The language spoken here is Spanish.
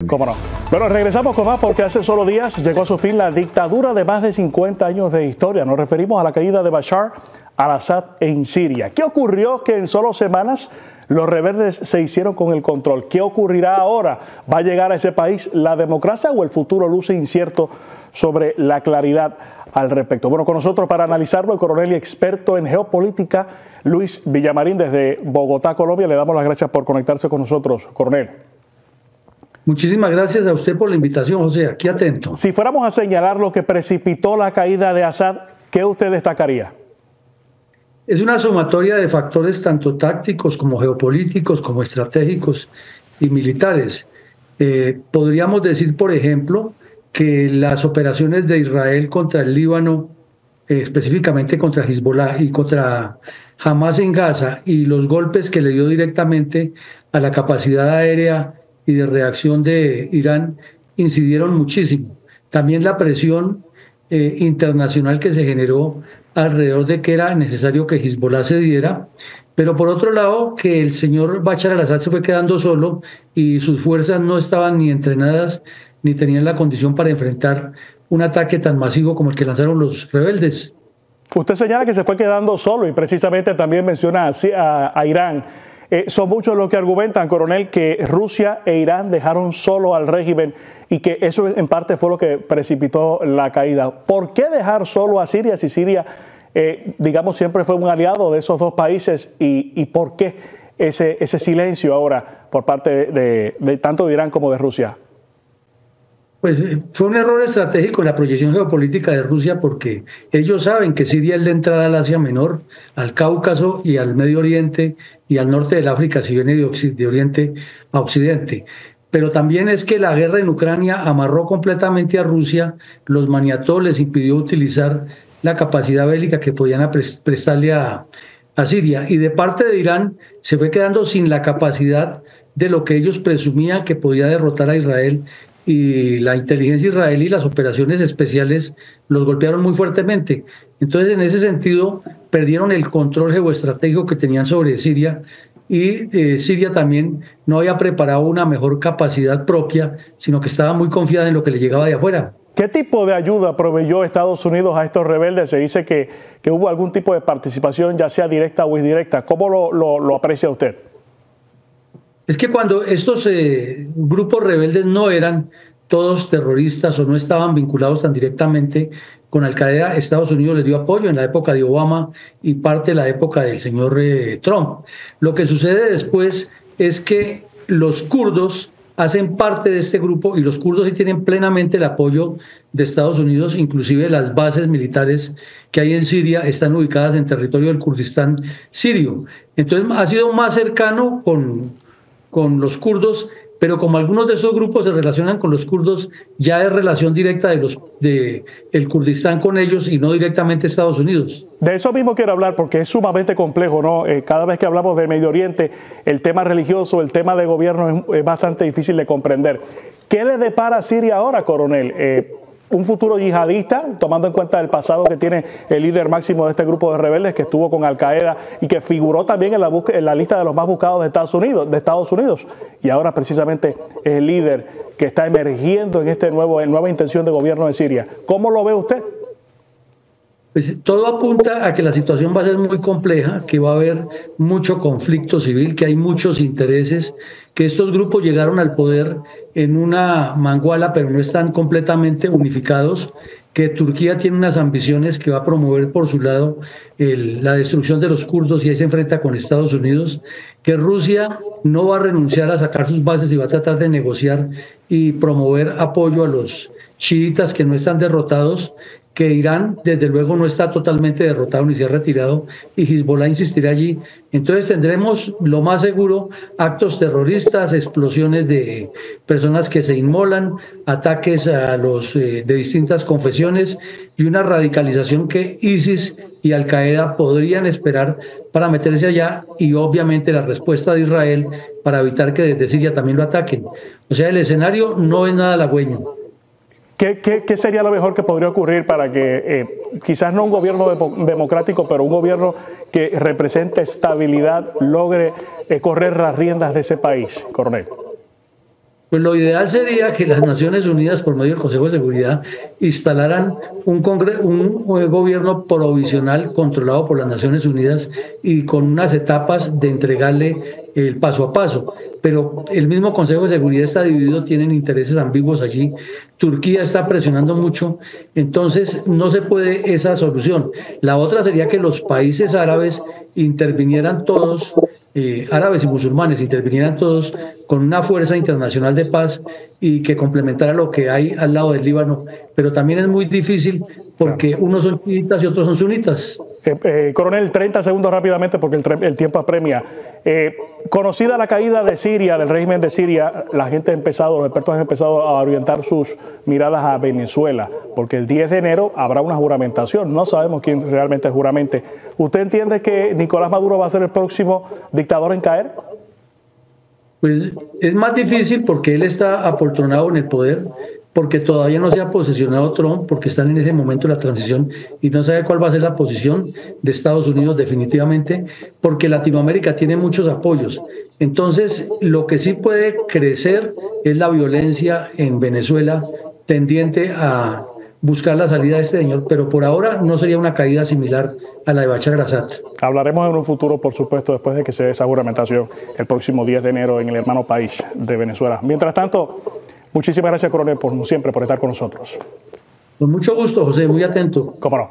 Cómo no. Bueno, regresamos con más porque hace solo días llegó a su fin la dictadura de más de 50 años de historia. Nos referimos a la caída de Bashar al-Assad en Siria. ¿Qué ocurrió que en solo semanas los rebeldes se hicieron con el control? ¿Qué ocurrirá ahora? ¿Va a llegar a ese país la democracia o el futuro luce incierto sobre la claridad al respecto? Bueno, con nosotros para analizarlo el coronel y experto en geopolítica Luis Villamarín desde Bogotá, Colombia. Le damos las gracias por conectarse con nosotros, coronel. Muchísimas gracias a usted por la invitación, José. Aquí atento. Si fuéramos a señalar lo que precipitó la caída de Assad, ¿qué usted destacaría? Es una sumatoria de factores tanto tácticos como geopolíticos, como estratégicos y militares. Podríamos decir, por ejemplo, que las operaciones de Israel contra el Líbano, específicamente contra Hezbollah y contra Hamas en Gaza, y los golpes que le dio directamente a la capacidad aérea y de reacción de Irán incidieron muchísimo. También la presión internacional que se generó alrededor de que era necesario que Hezbollah se diera, pero por otro lado que el señor Bashar al-Assad se fue quedando solo y sus fuerzas no estaban ni entrenadas ni tenían la condición para enfrentar un ataque tan masivo como el que lanzaron los rebeldes. Usted señala que se fue quedando solo y precisamente también menciona a Irán. Son muchos los que argumentan, coronel, que Rusia e Irán dejaron solo al régimen y que eso en parte fue lo que precipitó la caída. ¿Por qué dejar solo a Siria si Siria, digamos, siempre fue un aliado de esos dos países? ¿Y por qué ese silencio ahora por parte de tanto de Irán como de Rusia? Pues fue un error estratégico en la proyección geopolítica de Rusia porque ellos saben que Siria es la entrada al Asia Menor, al Cáucaso y al Medio Oriente y al norte del África si viene de Oriente a Occidente. Pero también es que la guerra en Ucrania amarró completamente a Rusia, los maniató, les impidió utilizar la capacidad bélica que podían prestarle a Siria. Y de parte de Irán se fue quedando sin la capacidad de lo que ellos presumían que podía derrotar a Israel, y la inteligencia israelí y las operaciones especiales los golpearon muy fuertemente. Entonces, en ese sentido, perdieron el control geoestratégico que tenían sobre Siria y Siria también no había preparado una mejor capacidad propia, sino que estaba muy confiada en lo que le llegaba de afuera. ¿Qué tipo de ayuda proveyó Estados Unidos a estos rebeldes? Se dice que hubo algún tipo de participación, ya sea directa o indirecta. ¿Cómo lo aprecia usted? Es que cuando estos grupos rebeldes no eran todos terroristas o no estaban vinculados tan directamente con Al-Qaeda, Estados Unidos les dio apoyo en la época de Obama y parte de la época del señor Trump. Lo que sucede después es que los kurdos hacen parte de este grupo y los kurdos sí tienen plenamente el apoyo de Estados Unidos, inclusive las bases militares que hay en Siria están ubicadas en territorio del Kurdistán sirio. Entonces ha sido más cercano con los kurdos, pero como algunos de esos grupos se relacionan con los kurdos, ya es relación directa de el Kurdistán con ellos y no directamente Estados Unidos. De eso mismo quiero hablar porque es sumamente complejo, ¿no? Cada vez que hablamos de Medio Oriente, el tema religioso, el tema de gobierno es bastante difícil de comprender. ¿Qué le depara a Siria ahora, coronel? Un futuro yihadista, tomando en cuenta el pasado que tiene el líder máximo de este grupo de rebeldes que estuvo con Al-Qaeda y que figuró también en la lista de los más buscados de Estados Unidos. Y ahora precisamente es el líder que está emergiendo en nueva intención de gobierno de Siria. ¿Cómo lo ve usted? Pues todo apunta a que la situación va a ser muy compleja, que va a haber mucho conflicto civil, que hay muchos intereses, que estos grupos llegaron al poder en una manguala, pero no están completamente unificados, que Turquía tiene unas ambiciones que va a promover por su lado la destrucción de los kurdos y ahí se enfrenta con Estados Unidos, que Rusia no va a renunciar a sacar sus bases y va a tratar de negociar y promover apoyo a los chiitas que no están derrotados, que Irán desde luego no está totalmente derrotado ni se ha retirado y Hezbollah insistirá allí. Entonces tendremos lo más seguro actos terroristas, explosiones de personas que se inmolan, ataques a los de distintas confesiones y una radicalización que ISIS y Al-Qaeda podrían esperar para meterse allá y obviamente la respuesta de Israel para evitar que desde Siria también lo ataquen. O sea, el escenario no es nada halagüeño. ¿Qué sería lo mejor que podría ocurrir para que quizás no un gobierno democrático, pero un gobierno que represente estabilidad logre correr las riendas de ese país, coronel? Pues lo ideal sería que las Naciones Unidas, por medio del Consejo de Seguridad, instalaran un gobierno provisional controlado por las Naciones Unidas y con unas etapas de entregarle el paso a paso. Pero el mismo Consejo de Seguridad está dividido, tienen intereses ambiguos allí. Turquía está presionando mucho, entonces no se puede esa solución. La otra sería que los países árabes intervinieran todos, árabes y musulmanes intervinieran todos con una fuerza internacional de paz y que complementara lo que hay al lado del Líbano, pero también es muy difícil porque unos son chiitas y otros son sunitas. Coronel, 30 segundos rápidamente porque el tiempo apremia. Conocida la caída de Siria, del régimen de Siria, los expertos han empezado a orientar sus miradas a Venezuela, porque el 10 de enero habrá una juramentación. No sabemos quién realmente juramente. ¿Usted entiende que Nicolás Maduro va a ser el próximo dictador en caer? Pues es más difícil porque él está apoltronado en el poder, porque todavía no se ha posesionado Trump, porque están en ese momento de la transición y no sabe cuál va a ser la posición de Estados Unidos definitivamente, porque Latinoamérica tiene muchos apoyos. Entonces, lo que sí puede crecer es la violencia en Venezuela, tendiente a buscar la salida de este señor, pero por ahora no sería una caída similar a la de Bashar al-Assad. Hablaremos en un futuro, por supuesto, después de que se dé esa juramentación el próximo 10 de enero en el hermano país de Venezuela. Mientras tanto, muchísimas gracias, coronel, como siempre, por estar con nosotros. Con mucho gusto, José, muy atento. Cómo no.